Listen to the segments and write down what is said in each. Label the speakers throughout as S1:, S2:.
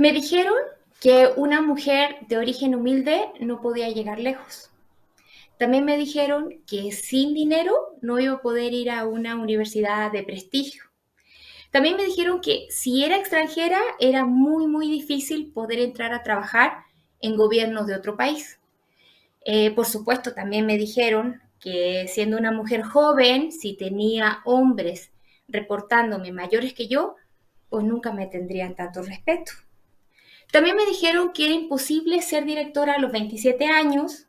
S1: Me dijeron que una mujer de origen humilde no podía llegar lejos. También me dijeron que sin dinero no iba a poder ir a una universidad de prestigio. También me dijeron que si era extranjera era muy difícil poder entrar a trabajar en gobiernos de otro país. Por supuesto, también me dijeron que siendo una mujer joven, si tenía hombres reportándome mayores que yo, pues nunca me tendrían tanto respeto. También me dijeron que era imposible ser directora a los 27 años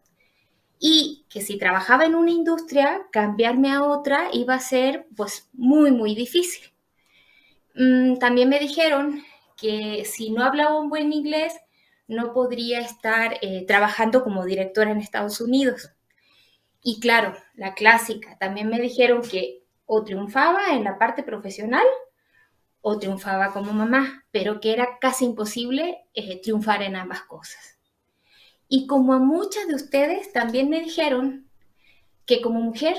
S1: y que si trabajaba en una industria, cambiarme a otra iba a ser pues muy difícil. También me dijeron que si no hablaba un buen inglés, no podría estar trabajando como directora en Estados Unidos. Y claro, la clásica, también me dijeron que o triunfaba en la parte profesional o triunfaba como mamá, pero que era casi imposible triunfar en ambas cosas. Y como a muchas de ustedes también me dijeron que como mujer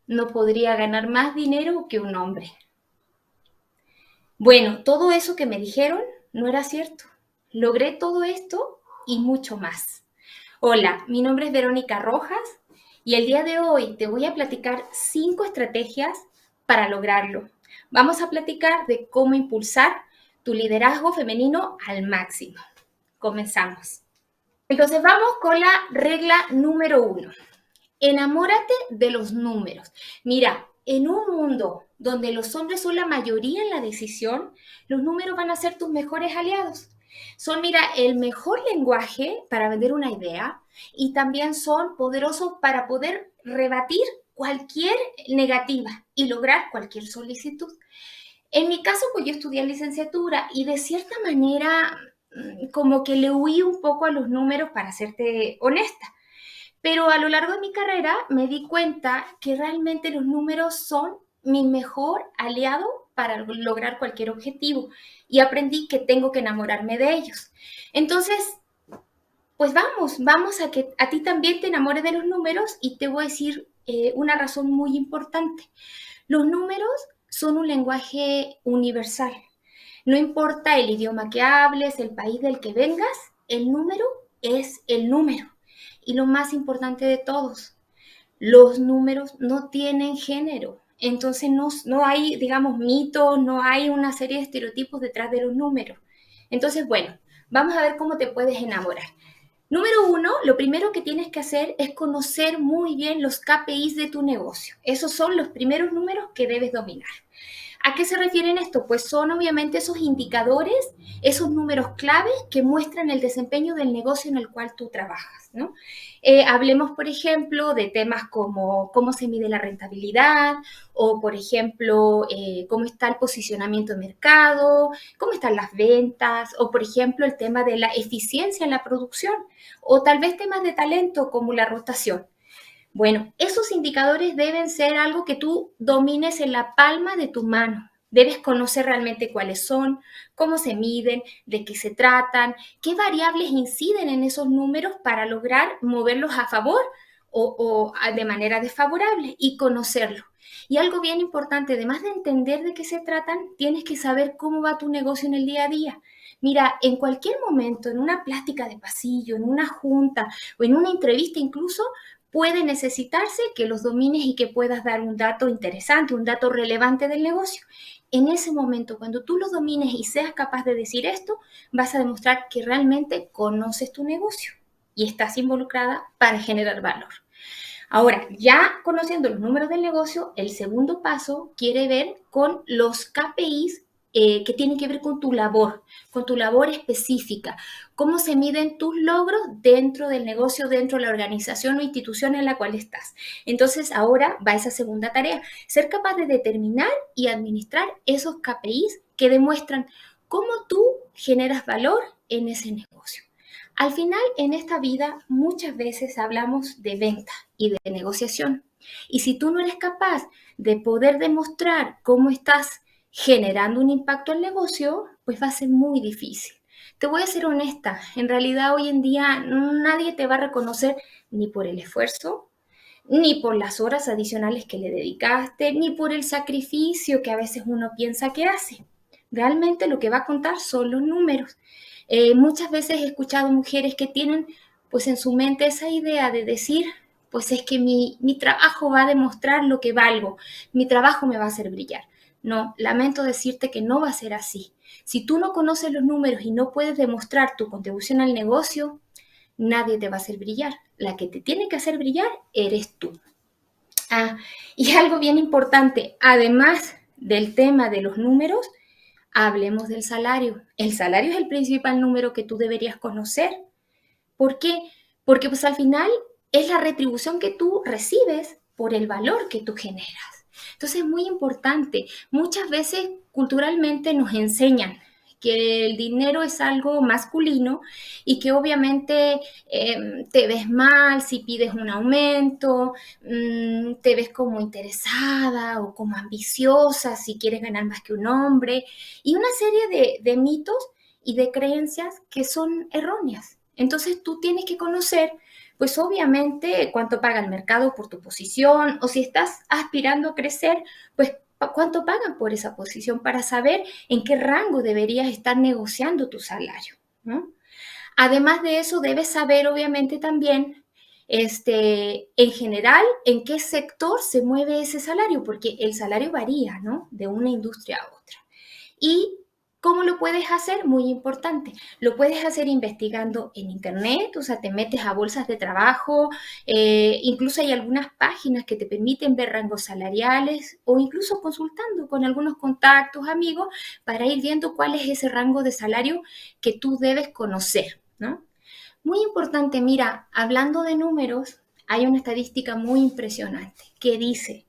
S1: no podría ganar más dinero que un hombre. Bueno, todo eso que me dijeron no era cierto. Logré todo esto y mucho más. Hola, mi nombre es Verónica Rojas y el día de hoy te voy a platicar 5 estrategias para lograrlo. Vamos a platicar de cómo impulsar tu liderazgo femenino al máximo. Comenzamos. Entonces vamos con la regla número 1. Enamórate de los números. Mira, en un mundo donde los hombres son la mayoría en la decisión, los números van a ser tus mejores aliados. Son, mira, el mejor lenguaje para vender una idea y también son poderosos para poder rebatir cualquier negativa y lograr cualquier solicitud. En mi caso, pues yo estudié licenciatura y de cierta manera como que le huí un poco a los números para serte honesta. Pero a lo largo de mi carrera me di cuenta que realmente los números son mi mejor aliado para lograr cualquier objetivo y aprendí que tengo que enamorarme de ellos. Entonces, pues vamos a que a ti también te enamores de los números y te voy a decir una razón muy importante. Los números son un lenguaje universal. No importa el idioma que hables, el país del que vengas, el número es el número. Y lo más importante de todos, los números no tienen género. Entonces no hay, digamos, mitos, no hay una serie de estereotipos detrás de los números. Entonces, bueno, vamos a ver cómo te puedes enamorar. Número 1, lo primero que tienes que hacer es conocer muy bien los KPIs de tu negocio. Esos son los primeros números que debes dominar. ¿A qué se refieren esto? Pues son obviamente esos indicadores, esos números claves que muestran el desempeño del negocio en el cual tú trabajas, ¿no? Hablemos, por ejemplo, de temas como cómo se mide la rentabilidad o, por ejemplo, cómo está el posicionamiento de mercado, cómo están las ventas o, por ejemplo, el tema de la eficiencia en la producción o tal vez temas de talento como la rotación. Bueno, esos indicadores deben ser algo que tú domines en la palma de tu mano. Debes conocer realmente cuáles son, cómo se miden, de qué se tratan, qué variables inciden en esos números para lograr moverlos a favor o de manera desfavorable y conocerlo. Y algo bien importante, además de entender de qué se tratan, tienes que saber cómo va tu negocio en el día a día. Mira, en cualquier momento, en una plática de pasillo, en una junta o en una entrevista incluso, puede necesitarse que los domines y que puedas dar un dato interesante, un dato relevante del negocio. En ese momento, cuando tú los domines y seas capaz de decir esto, vas a demostrar que realmente conoces tu negocio y estás involucrada para generar valor. Ahora, ya conociendo los números del negocio, el segundo paso quiere ver con los KPIs que tienen que ver con tu labor específica, cómo se miden tus logros dentro del negocio, dentro de la organización o institución en la cual estás. Entonces, ahora va esa segunda tarea, ser capaz de determinar y administrar esos KPIs que demuestran cómo tú generas valor en ese negocio. Al final, en esta vida, muchas veces hablamos de venta y de negociación. Y si tú no eres capaz de poder demostrar cómo estás generando un impacto al negocio, pues va a ser muy difícil. Te voy a ser honesta, en realidad hoy en día nadie te va a reconocer ni por el esfuerzo, ni por las horas adicionales que le dedicaste, ni por el sacrificio que a veces uno piensa que hace. Realmente lo que va a contar son los números. Muchas veces he escuchado mujeres que tienen pues en su mente esa idea de decir, pues es que mi trabajo va a demostrar lo que valgo, mi trabajo me va a hacer brillar. No, lamento decirte que no va a ser así. Si tú no conoces los números y no puedes demostrar tu contribución al negocio, nadie te va a hacer brillar. La que te tiene que hacer brillar eres tú. Ah, y algo bien importante, además del tema de los números, hablemos del salario. El salario es el principal número que tú deberías conocer. ¿Por qué? Porque pues al final es la retribución que tú recibes por el valor que tú generas. Entonces es muy importante. Muchas veces culturalmente nos enseñan que el dinero es algo masculino y que obviamente te ves mal si pides un aumento, te ves como interesada o como ambiciosa si quieres ganar más que un hombre y una serie de mitos y de creencias que son erróneas. Entonces tú tienes que conocer, pues obviamente, cuánto paga el mercado por tu posición o si estás aspirando a crecer, pues cuánto pagan por esa posición para saber en qué rango deberías estar negociando tu salario, ¿no? Además de eso, debes saber obviamente también, en general, en qué sector se mueve ese salario, porque el salario varía, ¿no? De una industria a otra. ¿Y cómo lo puedes hacer? Muy importante. Lo puedes hacer investigando en internet, o sea, te metes a bolsas de trabajo, incluso hay algunas páginas que te permiten ver rangos salariales o incluso consultando con algunos contactos, amigos, para ir viendo cuál es ese rango de salario que tú debes conocer, ¿no? Muy importante, mira, hablando de números, hay una estadística muy impresionante que dice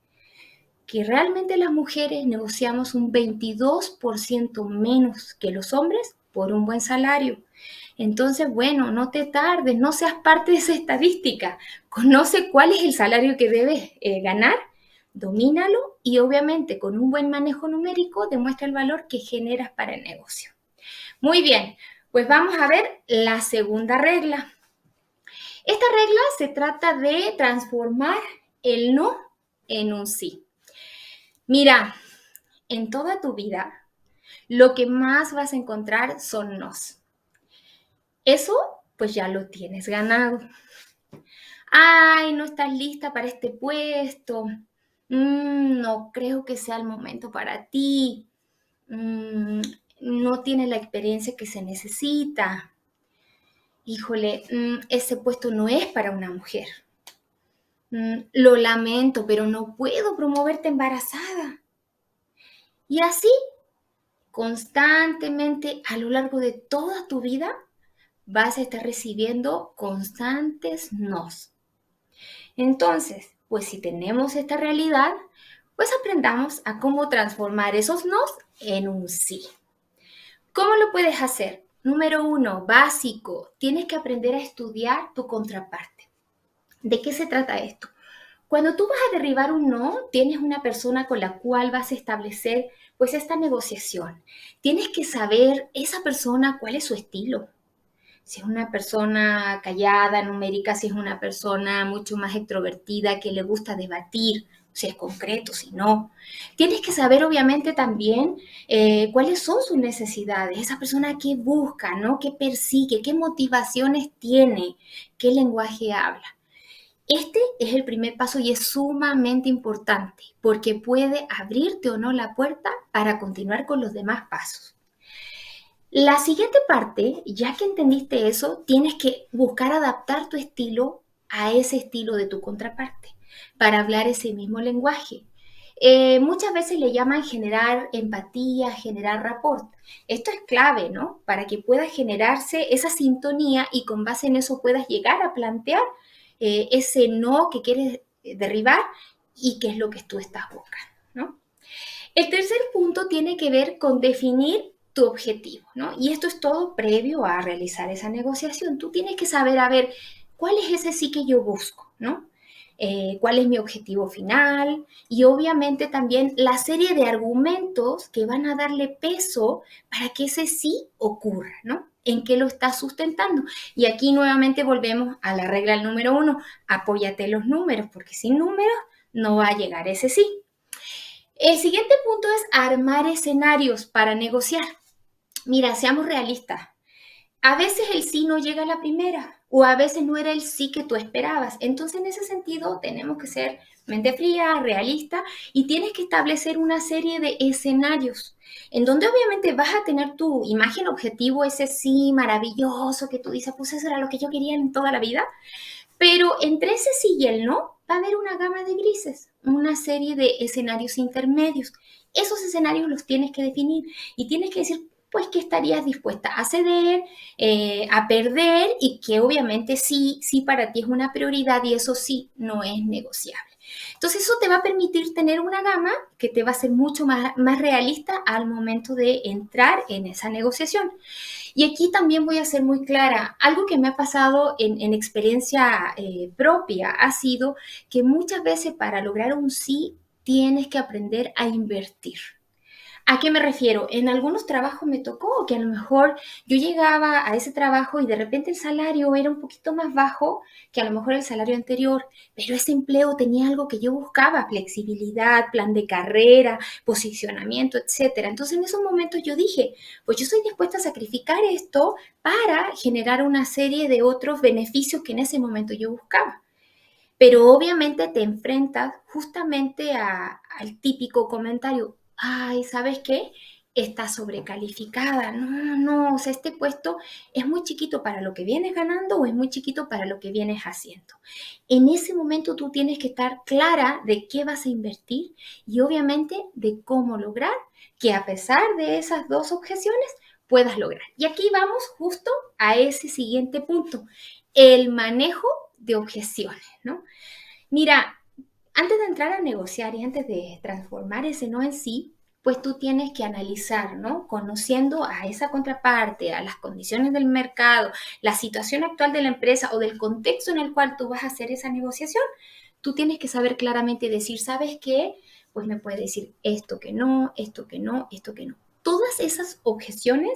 S1: que realmente las mujeres negociamos un 22% menos que los hombres por un buen salario. Entonces, bueno, no te tardes, no seas parte de esa estadística. Conoce cuál es el salario que debes ganar, domínalo y obviamente con un buen manejo numérico demuestra el valor que generas para el negocio. Muy bien, pues vamos a ver la segunda regla. Esta regla se trata de transformar el no en un sí. Mira, en toda tu vida, lo que más vas a encontrar son nos. Eso, pues ya lo tienes ganado. Ay, no estás lista para este puesto. No creo que sea el momento para ti. Mm, no tienes la experiencia que se necesita. Híjole, ese puesto no es para una mujer. Lo lamento, pero no puedo promoverte embarazada. Y así constantemente a lo largo de toda tu vida vas a estar recibiendo constantes nos. Entonces, pues si tenemos esta realidad, pues aprendamos a cómo transformar esos nos en un sí. ¿Cómo lo puedes hacer? Número 1, básico, tienes que aprender a estudiar tu contraparte. ¿De qué se trata esto? Cuando tú vas a derribar un no, tienes una persona con la cual vas a establecer pues esta negociación. Tienes que saber esa persona cuál es su estilo. Si es una persona callada, numérica, si es una persona mucho más extrovertida que le gusta debatir, si es concreto, si no. Tienes que saber obviamente también cuáles son sus necesidades, esa persona qué busca, ¿no? Qué persigue, qué motivaciones tiene, qué lenguaje habla. Este es el primer paso y es sumamente importante porque puede abrirte o no la puerta para continuar con los demás pasos. La siguiente parte, ya que entendiste eso, tienes que buscar adaptar tu estilo a ese estilo de tu contraparte para hablar ese mismo lenguaje. Muchas veces le llaman generar empatía, generar rapport. Esto es clave, ¿no? Para que pueda generarse esa sintonía y con base en eso puedas llegar a plantear ese no que quieres derribar y qué es lo que tú estás buscando, ¿no? El tercer punto tiene que ver con definir tu objetivo, ¿no? Y esto es todo previo a realizar esa negociación. Tú tienes que saber, a ver, ¿cuál es ese sí que yo busco, ¿no? ¿Cuál es mi objetivo final? Y obviamente también la serie de argumentos que van a darle peso para que ese sí ocurra, ¿no? ¿En qué lo estás sustentando? Y aquí nuevamente volvemos a la regla número 1, apóyate en los números, porque sin números no va a llegar ese sí. El siguiente punto es armar escenarios para negociar. Mira, seamos realistas. A veces el sí no llega a la primera o a veces no era el sí que tú esperabas. Entonces, en ese sentido, tenemos que ser mente fría, realista y tienes que establecer una serie de escenarios en donde obviamente vas a tener tu imagen objetivo, ese sí maravilloso que tú dices, pues eso era lo que yo quería en toda la vida, pero entre ese sí y el no va a haber una gama de grises, una serie de escenarios intermedios. Esos escenarios los tienes que definir y tienes que decir, pues, que estarías dispuesta a ceder, a perder y que obviamente sí, sí para ti es una prioridad y eso sí no es negociable. Entonces eso te va a permitir tener una gama que te va a ser mucho más realista al momento de entrar en esa negociación. Y aquí también voy a ser muy clara. Algo que me ha pasado en experiencia propia ha sido que muchas veces para lograr un sí tienes que aprender a invertir. ¿A qué me refiero? En algunos trabajos me tocó que a lo mejor yo llegaba a ese trabajo y de repente el salario era un poquito más bajo que a lo mejor el salario anterior, pero ese empleo tenía algo que yo buscaba, flexibilidad, plan de carrera, posicionamiento, etcétera. Entonces en esos momentos yo dije, pues yo estoy dispuesta a sacrificar esto para generar una serie de otros beneficios que en ese momento yo buscaba. Pero obviamente te enfrentas justamente al típico comentario, ay, ¿sabes qué? Está sobrecalificada. No, no, o sea, este puesto es muy chiquito para lo que vienes ganando o es muy chiquito para lo que vienes haciendo. En ese momento tú tienes que estar clara de qué vas a invertir y obviamente de cómo lograr que a pesar de esas dos objeciones puedas lograr. Y aquí vamos justo a ese siguiente punto, el manejo de objeciones, ¿no? Mira, antes de entrar a negociar y antes de transformar ese no en sí, pues tú tienes que analizar, ¿no? Conociendo a esa contraparte, a las condiciones del mercado, la situación actual de la empresa o del contexto en el cual tú vas a hacer esa negociación, tú tienes que saber claramente y decir, ¿sabes qué? Pues me puede decir esto que no, esto que no, esto que no. Todas esas objeciones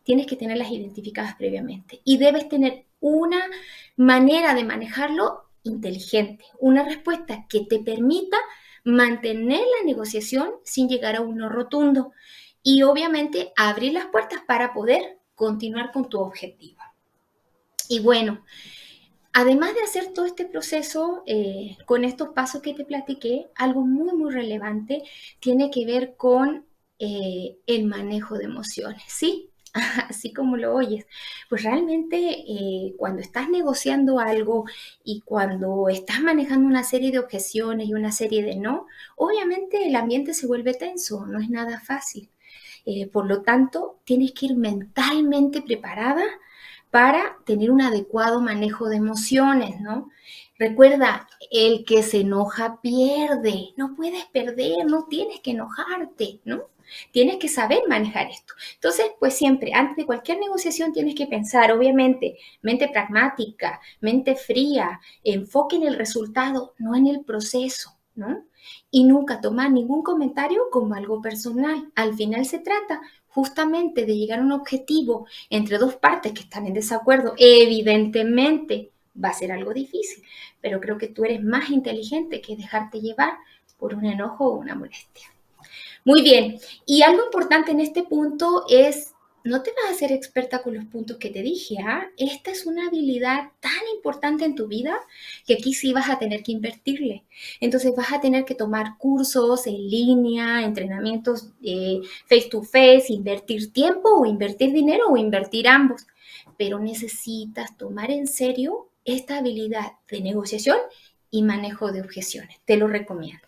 S1: tienes que tenerlas identificadas previamente y debes tener una manera de manejarlo inteligente, una respuesta que te permita mantener la negociación sin llegar a un no rotundo y obviamente abrir las puertas para poder continuar con tu objetivo. Y bueno, además de hacer todo este proceso con estos pasos que te platiqué, algo muy, muy relevante tiene que ver con el manejo de emociones, ¿sí? Así como lo oyes. Pues realmente cuando estás negociando algo y cuando estás manejando una serie de objeciones y una serie de no, obviamente el ambiente se vuelve tenso, no es nada fácil. Por lo tanto, tienes que ir mentalmente preparada para tener un adecuado manejo de emociones, ¿no? Recuerda, el que se enoja pierde, no puedes perder, no tienes que enojarte, ¿no? Tienes que saber manejar esto. Entonces, pues siempre, antes de cualquier negociación tienes que pensar, obviamente, mente pragmática, mente fría, enfoque en el resultado, no en el proceso, ¿no? Y nunca tomar ningún comentario como algo personal. Al final se trata justamente de llegar a un objetivo entre dos partes que están en desacuerdo. Evidentemente va a ser algo difícil, pero creo que tú eres más inteligente que dejarte llevar por un enojo o una molestia. Muy bien, y algo importante en este punto es, no te vas a hacer experta con los puntos que te dije, ¿ah? Esta es una habilidad tan importante en tu vida que aquí sí vas a tener que invertirle. Entonces vas a tener que tomar cursos en línea, entrenamientos face to face, invertir tiempo o invertir dinero o invertir ambos. Pero necesitas tomar en serio esta habilidad de negociación y manejo de objeciones. Te lo recomiendo.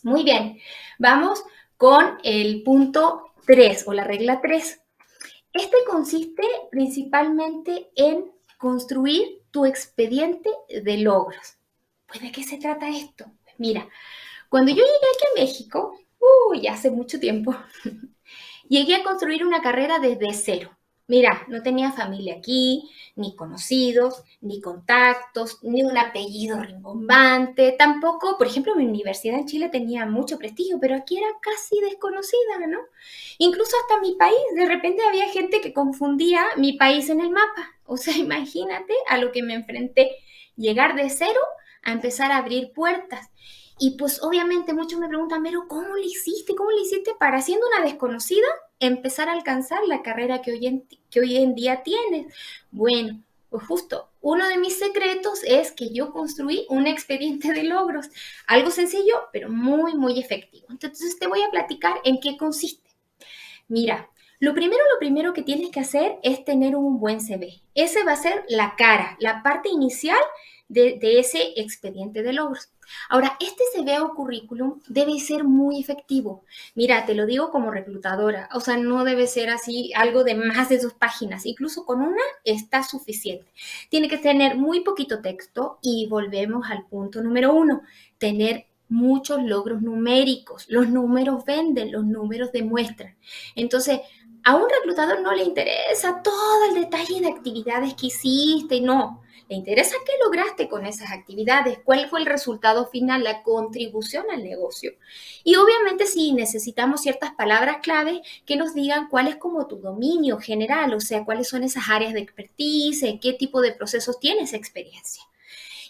S1: Muy bien, vamos con el punto 3 o la regla 3. Este consiste principalmente en construir tu expediente de logros. Pues, ¿de qué se trata esto? Mira, cuando yo llegué aquí a México, ya hace mucho tiempo, llegué a construir una carrera desde cero. Mira, no tenía familia aquí, ni conocidos, ni contactos, ni un apellido rimbombante. Tampoco, por ejemplo, mi universidad en Chile tenía mucho prestigio, pero aquí era casi desconocida, ¿no? Incluso hasta mi país, de repente había gente que confundía mi país en el mapa. O sea, imagínate a lo que me enfrenté, llegar de cero a empezar a abrir puertas. Y pues obviamente muchos me preguntan, pero ¿cómo le hiciste? ¿Cómo le hiciste para siendo una desconocida empezar a alcanzar la carrera que hoy en día tienes? Bueno, pues justo, uno de mis secretos es que yo construí un expediente de logros, algo sencillo, pero muy, muy efectivo. Entonces te voy a platicar en qué consiste. Mira, lo primero que tienes que hacer es tener un buen CV. Ese va a ser la cara, la parte inicial de ese expediente de logros. Ahora, este CV o currículum debe ser muy efectivo. Mira, te lo digo como reclutadora, o sea, no debe ser así algo de más de 2 páginas, incluso con una está suficiente. Tiene que tener muy poquito texto y volvemos al punto número 1, tener muchos logros numéricos. Los números venden, los números demuestran. Entonces, a un reclutador no le interesa todo el detalle de actividades que hiciste, no. Le interesa qué lograste con esas actividades, cuál fue el resultado final, la contribución al negocio. Y obviamente sí necesitamos ciertas palabras clave que nos digan cuál es como tu dominio general, o sea, cuáles son esas áreas de expertise, qué tipo de procesos tienes experiencia.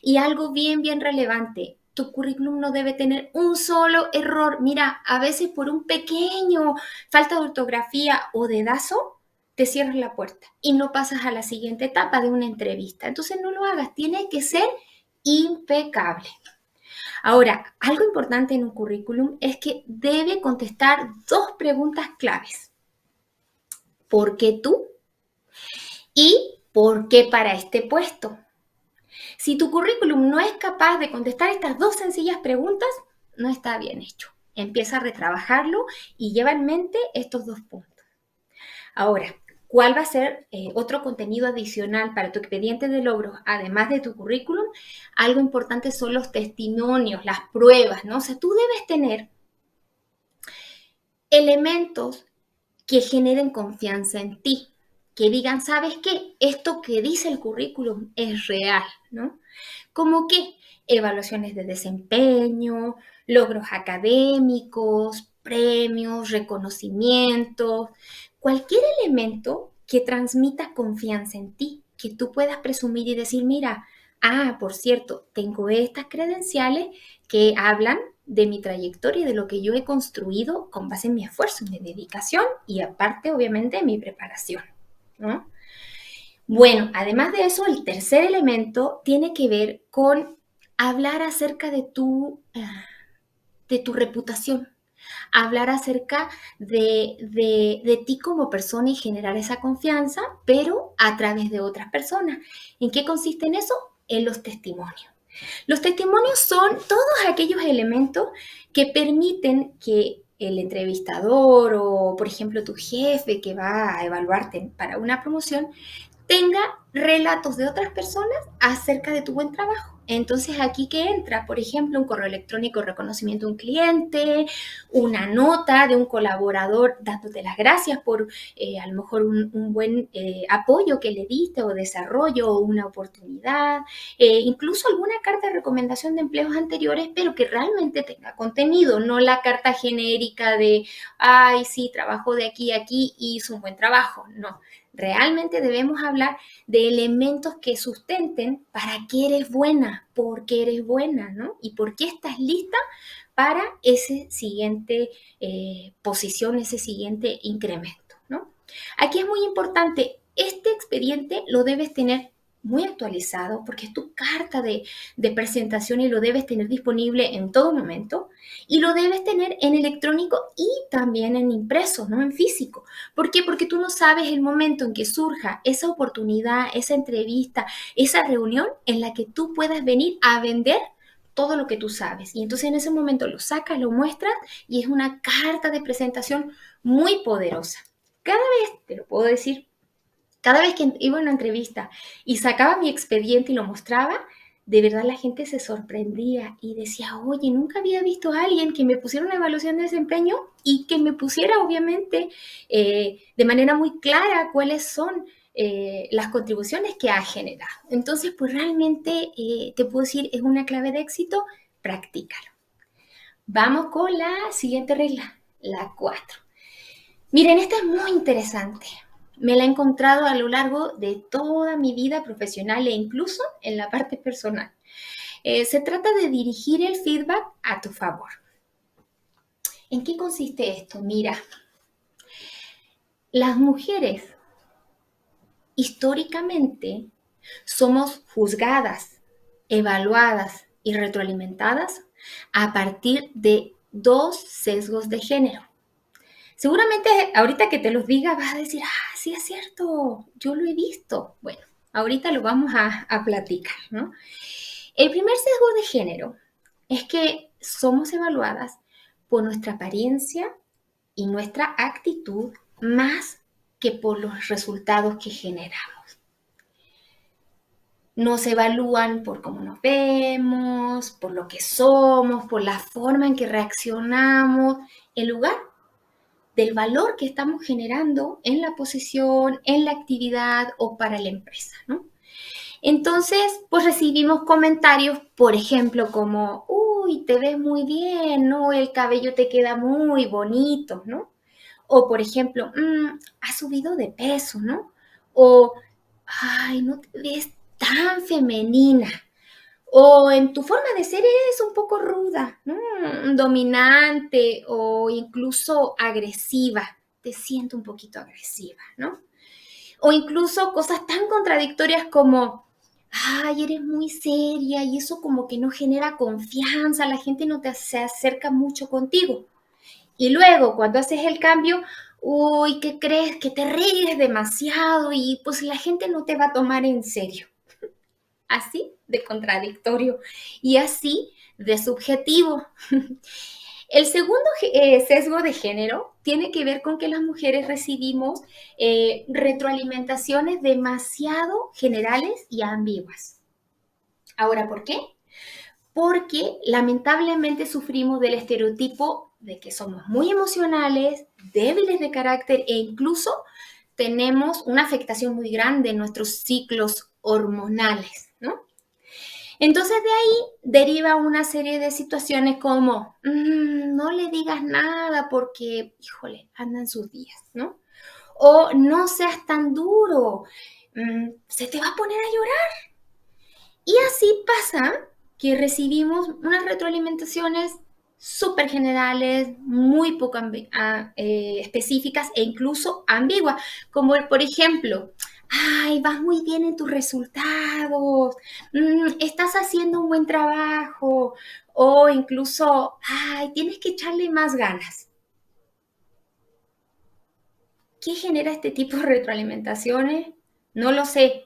S1: Y algo bien, bien relevante, tu currículum no debe tener un solo error. Mira, a veces por un pequeño falta de ortografía o dedazo, te cierras la puerta y no pasas a la siguiente etapa de una entrevista. Entonces no lo hagas, tiene que ser impecable. Ahora, algo importante en un currículum es que debe contestar 2 preguntas claves. ¿Por qué tú? ¿Y por qué para este puesto? Si tu currículum no es capaz de contestar estas 2 sencillas preguntas, no está bien hecho. Empieza a retrabajarlo y lleva en mente estos 2 puntos. Ahora, ¿cuál va a ser otro contenido adicional para tu expediente de logros, además de tu currículum? Algo importante son los testimonios, las pruebas, ¿no? O sea, tú debes tener elementos que generen confianza en ti, que digan, ¿sabes qué? Esto que dice el currículum es real, ¿no? Como que evaluaciones de desempeño, logros académicos, premios, reconocimientos, cualquier elemento que transmita confianza en ti, que tú puedas presumir y decir, mira, por cierto, tengo estas credenciales que hablan de mi trayectoria y de lo que yo he construido con base en mi esfuerzo, en mi dedicación y aparte, obviamente, en mi preparación, ¿no? Bueno, además de eso, el tercer elemento tiene que ver con hablar acerca de tu reputación, hablar acerca de ti como persona y generar esa confianza, pero a través de otras personas. ¿En qué consiste en eso? En los testimonios. Los testimonios son todos aquellos elementos que permiten que el entrevistador o, por ejemplo, tu jefe que va a evaluarte para una promoción tenga relatos de otras personas acerca de tu buen trabajo. Entonces, aquí que entra, por ejemplo, un correo electrónico de reconocimiento de un cliente, una nota de un colaborador dándote las gracias por a lo mejor un buen apoyo que le diste o desarrollo o una oportunidad, incluso alguna carta de recomendación de empleos anteriores, pero que realmente tenga contenido, no la carta genérica de, ay, sí, trabajo de aquí a aquí y hizo un buen trabajo. No, realmente debemos hablar de elementos que sustenten para qué eres buena, por qué eres buena, ¿no? Y por qué estás lista para ese siguiente posición, ese siguiente incremento, ¿no? Aquí es muy importante, este expediente lo debes tener muy actualizado porque es tu carta de presentación y lo debes tener disponible en todo momento y lo debes tener en electrónico y también en impreso, no en físico. ¿Por qué? Porque tú no sabes el momento en que surja esa oportunidad, esa entrevista, esa reunión en la que tú puedas venir a vender todo lo que tú sabes. Y entonces en ese momento lo sacas, lo muestras y es una carta de presentación muy poderosa. Cada vez, te lo puedo decir, cada vez que iba a una entrevista y sacaba mi expediente y lo mostraba, de verdad la gente se sorprendía y decía, oye, nunca había visto a alguien que me pusiera una evaluación de desempeño y que me pusiera, obviamente, de manera muy clara cuáles son las contribuciones que ha generado. Entonces, pues realmente te puedo decir, es una clave de éxito, practícalo. Vamos con la siguiente regla, la 4. Miren, esta es muy interesante. Me la he encontrado a lo largo de toda mi vida profesional e incluso en la parte personal. Se trata de dirigir el feedback a tu favor. ¿En qué consiste esto? Mira, Las mujeres históricamente somos juzgadas, evaluadas y retroalimentadas a partir de dos sesgos de género. Seguramente ahorita que te los diga vas a decir, ah, sí es cierto, yo lo he visto. Bueno, ahorita lo vamos a platicar, ¿no? El primer sesgo de género es que somos evaluadas por nuestra apariencia y nuestra actitud más que por los resultados que generamos. Nos evalúan por cómo nos vemos, por lo que somos, por la forma en que reaccionamos, en lugar del valor que estamos generando en la posición, en la actividad o para la empresa, ¿no? Entonces, pues recibimos comentarios, por ejemplo, como, uy, te ves muy bien, ¿no? El cabello te queda muy bonito, ¿no? O, por ejemplo, has subido de peso, ¿no? O, ay, no te ves tan femenina. O en tu forma de ser eres un poco ruda, ¿no? Dominante o incluso agresiva. Te siento un poquito agresiva, ¿no? O incluso cosas tan contradictorias como, ay, eres muy seria y eso como que no genera confianza, la gente no se acerca mucho contigo. Y luego, cuando haces el cambio, uy, ¿qué crees? Que te ríes demasiado y pues la gente no te va a tomar en serio. Así de contradictorio y así de subjetivo. El segundo sesgo de género tiene que ver con que las mujeres recibimos retroalimentaciones demasiado generales y ambiguas. Ahora, ¿por qué? Porque lamentablemente sufrimos del estereotipo de que somos muy emocionales, débiles de carácter e incluso tenemos una afectación muy grande en nuestros ciclos hormonales, ¿no? Entonces de ahí deriva una serie de situaciones como, no le digas nada porque, híjole, anda en sus días, ¿no? O no seas tan duro, se te va a poner a llorar. Y así pasa que recibimos unas retroalimentaciones súper generales, muy poco específicas e incluso ambiguas, como por ejemplo, ay, vas muy bien en tus resultados, estás haciendo un buen trabajo, o incluso, ay, tienes que echarle más ganas. ¿Qué genera este tipo de retroalimentaciones? No lo sé,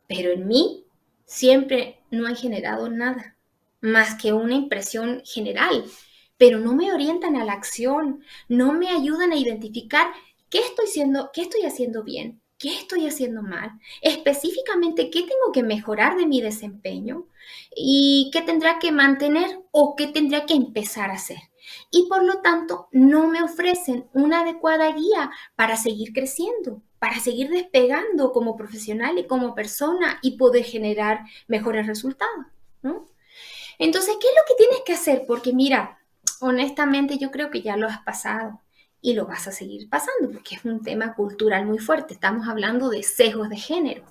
S1: pero en mí siempre no han generado nada, más que una impresión general, pero no me orientan a la acción, no me ayudan a identificar qué estoy haciendo bien, qué estoy haciendo mal, específicamente qué tengo que mejorar de mi desempeño y qué tendrá que mantener o qué tendrá que empezar a hacer. Y por lo tanto, no me ofrecen una adecuada guía para seguir creciendo, para seguir despegando como profesional y como persona y poder generar mejores resultados, ¿no? Entonces, ¿qué es lo que tienes que hacer? Porque mira, honestamente yo creo que ya lo has pasado y lo vas a seguir pasando porque es un tema cultural muy fuerte. Estamos hablando de sesgos de género.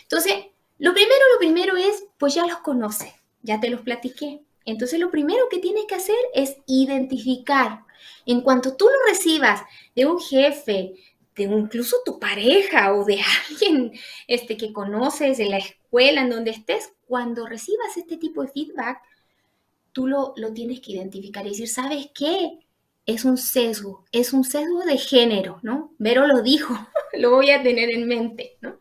S1: Entonces, lo primero es, pues ya los conoces, ya te los platiqué. Entonces, lo primero que tienes que hacer es identificar. En cuanto tú lo recibas de un jefe, de incluso tu pareja o de alguien que conoces en la escuela, en donde estés, cuando recibas este tipo de feedback, tú lo tienes que identificar y decir, ¿sabes qué? Es un sesgo de género, ¿no? Vero lo dijo, lo voy a tener en mente, ¿no?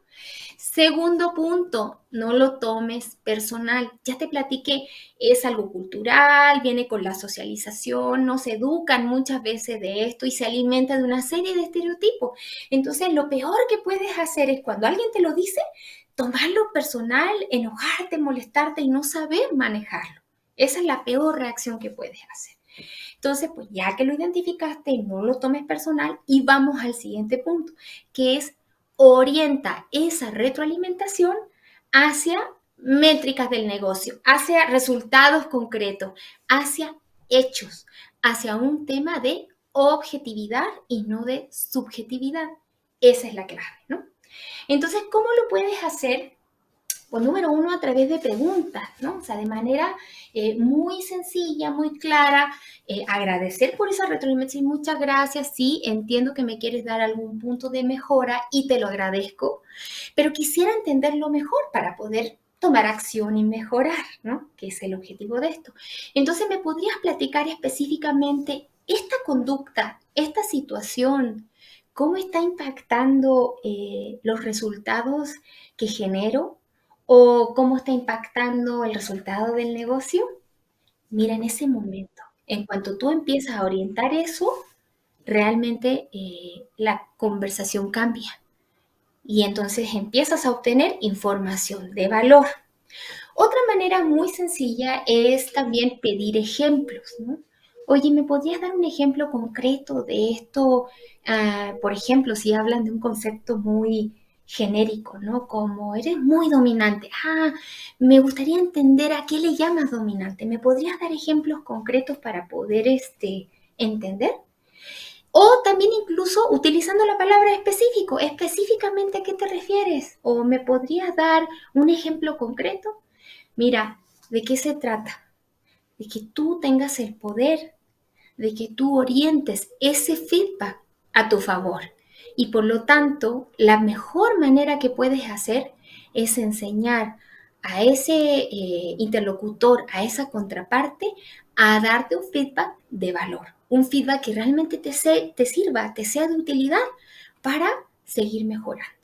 S1: Segundo punto, no lo tomes personal. Ya te platiqué, es algo cultural, viene con la socialización, nos educan muchas veces de esto y se alimenta de una serie de estereotipos. Entonces, lo peor que puedes hacer es cuando alguien te lo dice, tomarlo personal, enojarte, molestarte y no saber manejarlo. Esa es la peor reacción que puedes hacer. Entonces, pues ya que lo identificaste, no lo tomes personal y vamos al siguiente punto, que es orienta esa retroalimentación hacia métricas del negocio, hacia resultados concretos, hacia hechos, hacia un tema de objetividad y no de subjetividad. Esa es la clave, ¿no? Entonces, ¿cómo lo puedes hacer? Pues número uno, a través de preguntas, ¿no? O sea, de manera muy sencilla, muy clara, agradecer por esa retroalimentación. Muchas gracias, sí, entiendo que me quieres dar algún punto de mejora y te lo agradezco, pero quisiera entenderlo mejor para poder tomar acción y mejorar, ¿no? Que es el objetivo de esto. Entonces, ¿me podrías platicar específicamente esta conducta, esta situación, cómo está impactando los resultados que genero o cómo está impactando el resultado del negocio? Mira, en ese momento, en cuanto tú empiezas a orientar eso, realmente la conversación cambia y entonces empiezas a obtener información de valor. Otra manera muy sencilla es también pedir ejemplos, ¿no? Oye, ¿me podrías dar un ejemplo concreto de esto? Por ejemplo, si hablan de un concepto muy genérico, ¿no? Como eres muy dominante. Me gustaría entender a qué le llamas dominante. ¿Me podrías dar ejemplos concretos para poder entender? O también incluso utilizando la palabra específico, específicamente a qué te refieres. O me podrías dar un ejemplo concreto. Mira, ¿de qué se trata? De que tú tengas el poder, de que tú orientes ese feedback a tu favor. Y por lo tanto, la mejor manera que puedes hacer es enseñar a ese interlocutor, a esa contraparte, a darte un feedback de valor. Un feedback que realmente te sirva, te sea de utilidad para seguir mejorando,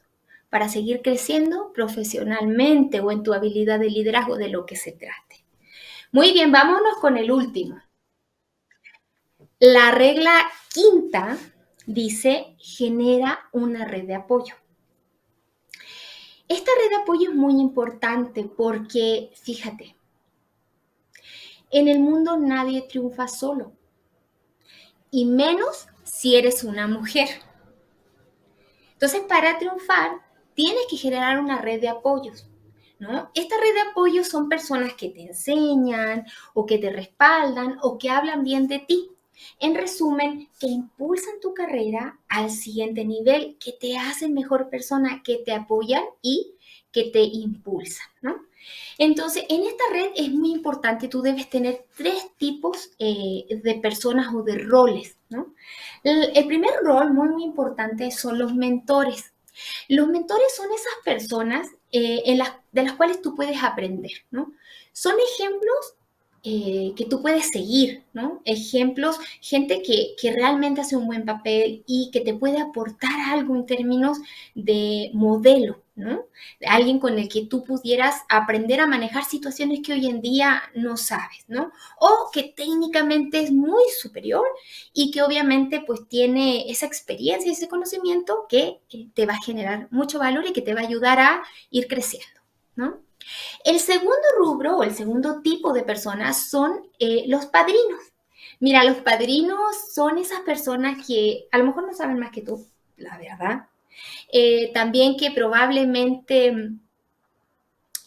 S1: para seguir creciendo profesionalmente o en tu habilidad de liderazgo, de lo que se trate. Muy bien, vámonos con el último. La regla quinta dice, genera una red de apoyo. Esta red de apoyo es muy importante porque, fíjate, en el mundo nadie triunfa solo, y menos si eres una mujer. Entonces, para triunfar, tienes que generar una red de apoyos, ¿no? Esta red de apoyos son personas que te enseñan o que te respaldan o que hablan bien de ti. En resumen, que impulsan tu carrera al siguiente nivel, que te hacen mejor persona, que te apoyan y que te impulsan, ¿no? Entonces, en esta red es muy importante, tú debes tener tres tipos de personas o de roles, ¿no? El primer rol muy, muy importante son los mentores. Los mentores son esas personas de las cuales tú puedes aprender, ¿no? Son ejemplos que tú puedes seguir, ¿no? Ejemplos, gente que realmente hace un buen papel y que te puede aportar algo en términos de modelo, ¿no? Alguien con el que tú pudieras aprender a manejar situaciones que hoy en día no sabes, ¿no? O que técnicamente es muy superior y que obviamente pues tiene esa experiencia, ese conocimiento que te va a generar mucho valor y que te va a ayudar a ir creciendo, ¿no? El segundo rubro o el segundo tipo de personas son los padrinos. Mira, los padrinos son esas personas que a lo mejor no saben más que tú, la verdad. También que probablemente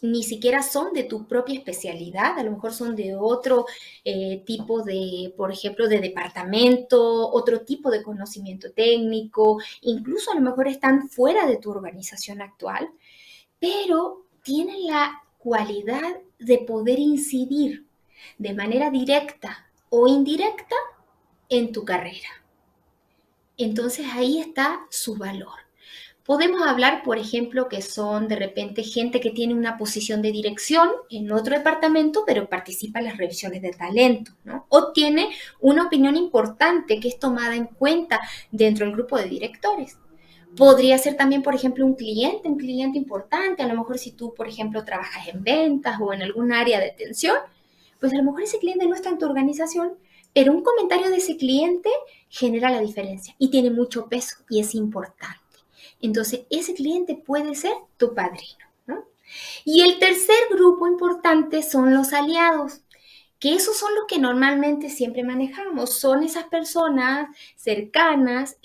S1: ni siquiera son de tu propia especialidad, a lo mejor son de otro tipo de, por ejemplo, de departamento, otro tipo de conocimiento técnico, incluso a lo mejor están fuera de tu organización actual, pero tienen la cualidad de poder incidir de manera directa o indirecta en tu carrera. Entonces ahí está su valor. Podemos hablar, por ejemplo, que son de repente gente que tiene una posición de dirección en otro departamento, pero participa en las revisiones de talento, ¿no? O tiene una opinión importante que es tomada en cuenta dentro del grupo de directores. Podría ser también, por ejemplo, un cliente importante. A lo mejor si tú, por ejemplo, trabajas en ventas o en algún área de atención, pues a lo mejor ese cliente no está en tu organización, pero un comentario de ese cliente genera la diferencia y tiene mucho peso y es importante. Entonces, ese cliente puede ser tu padrino, ¿no? Y el tercer grupo importante son los aliados, que esos son los que normalmente siempre manejamos, son esas personas cercanas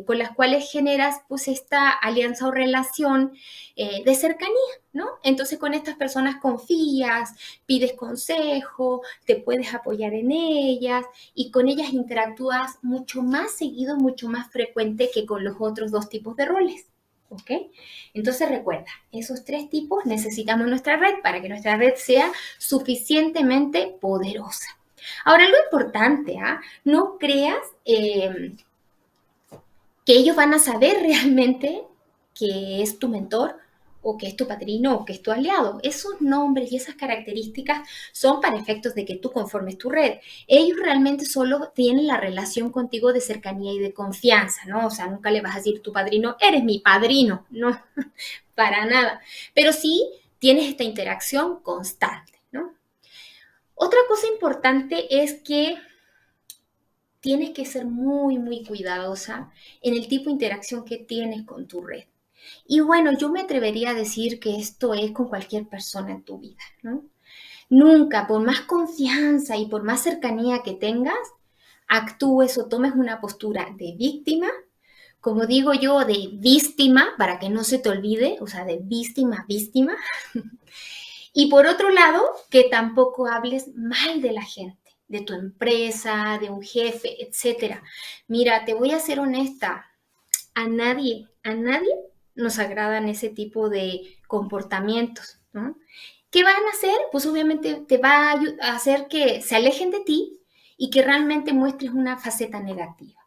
S1: con las cuales generas pues esta alianza o relación de cercanía, ¿no? Entonces con estas personas confías, pides consejo, te puedes apoyar en ellas y con ellas interactúas mucho más seguido, mucho más frecuente que con los otros dos tipos de roles. ¿ok? Entonces recuerda, esos 3 tipos necesitamos nuestra red para que nuestra red sea suficientemente poderosa. Ahora, lo importante, no creas que ellos van a saber realmente que es tu mentor o que es tu padrino o que es tu aliado. Esos nombres y esas características son para efectos de que tú conformes tu red. Ellos realmente solo tienen la relación contigo de cercanía y de confianza, ¿no? O sea, nunca le vas a decir tu padrino, eres mi padrino, no, para nada. Pero sí tienes esta interacción constante, ¿no? Otra cosa importante es que tienes que ser muy, muy cuidadosa en el tipo de interacción que tienes con tu red. Y bueno, yo me atrevería a decir que esto es con cualquier persona en tu vida, ¿no? Nunca, por más confianza y por más cercanía que tengas, actúes o tomes una postura de víctima, como digo yo, de víctima, para que no se te olvide, o sea, de víctima, víctima. Y por otro lado, que tampoco hables mal de la gente, de tu empresa, de un jefe, etcétera. Mira, te voy a ser honesta, a nadie nos agradan ese tipo de comportamientos, ¿no? ¿Qué van a hacer? Pues obviamente te va a hacer que se alejen de ti y que realmente muestres una faceta negativa.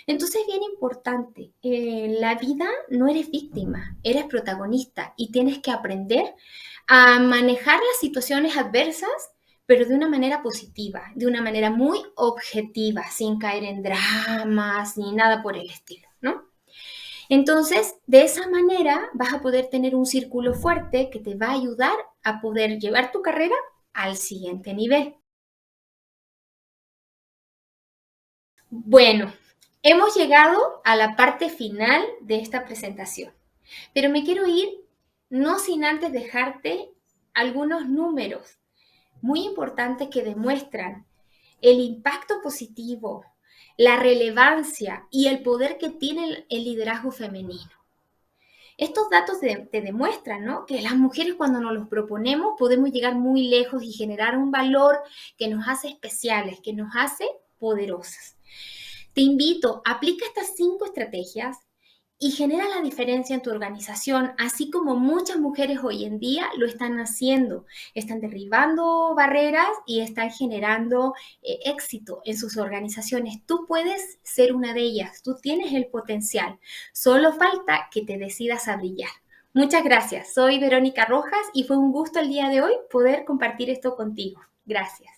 S1: Entonces es bien importante, en la vida no eres víctima, eres protagonista y tienes que aprender a manejar las situaciones adversas, pero de una manera positiva, de una manera muy objetiva, sin caer en dramas ni nada por el estilo, ¿no? Entonces, de esa manera vas a poder tener un círculo fuerte que te va a ayudar a poder llevar tu carrera al siguiente nivel. Bueno, hemos llegado a la parte final de esta presentación, pero me quiero ir no sin antes dejarte algunos números muy importantes que demuestran el impacto positivo, la relevancia y el poder que tiene el liderazgo femenino. Estos datos te demuestran, ¿no?, que las mujeres cuando nos los proponemos podemos llegar muy lejos y generar un valor que nos hace especiales, que nos hace poderosas. Te invito, aplica estas 5 estrategias y genera la diferencia en tu organización, así como muchas mujeres hoy en día lo están haciendo. Están derribando barreras y están generando éxito en sus organizaciones. Tú puedes ser una de ellas, tú tienes el potencial. Solo falta que te decidas a brillar. Muchas gracias. Soy Verónica Rojas y fue un gusto el día de hoy poder compartir esto contigo. Gracias.